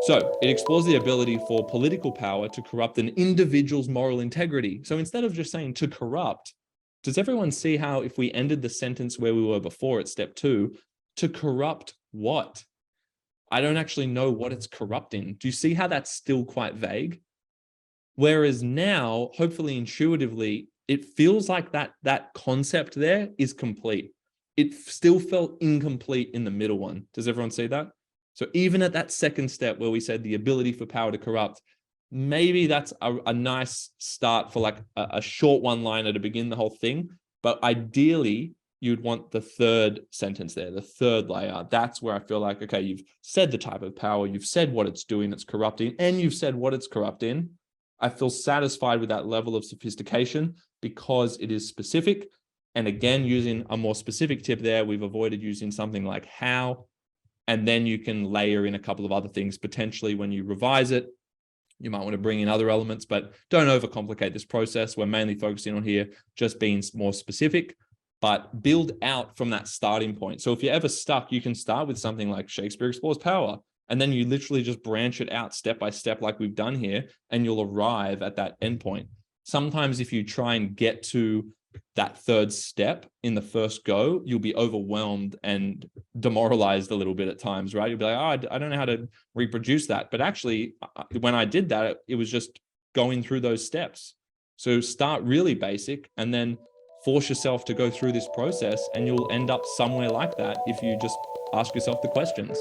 So it explores the ability for political power to corrupt an individual's moral integrity. So instead of just saying to corrupt, does everyone see how if we ended the sentence where we were before at step 2, to corrupt what? I don't actually know what it's corrupting. Do you see how that's still quite vague? Whereas now, hopefully intuitively, it feels like that concept there is complete. It still felt incomplete in the middle one. Does everyone see that? So even at that second step where we said the ability for power to corrupt, maybe that's a nice start for like a short one-liner to begin the whole thing. But ideally, you'd want the third sentence there, the third layer. That's where I feel like, okay, you've said the type of power, you've said what it's doing, it's corrupting, and you've said what it's corrupting. I feel satisfied with that level of sophistication because it is specific. And again, using a more specific tip there, we've avoided using something like how, and then you can layer in a couple of other things. Potentially when you revise it, you might want to bring in other elements, but don't overcomplicate this process. We're mainly focusing on here just being more specific, but build out from that starting point. So if you're ever stuck, you can start with something like Shakespeare Explores Power, and then you literally just branch it out step by step like we've done here, and you'll arrive at that endpoint. Sometimes if you try and get to that third step in the first go, you'll be overwhelmed and demoralized a little bit at times, right? You'll be like, oh, I don't know how to reproduce that. But actually, when I did that, it was just going through those steps. So start really basic and then force yourself to go through this process, and you'll end up somewhere like that if you just ask yourself the questions.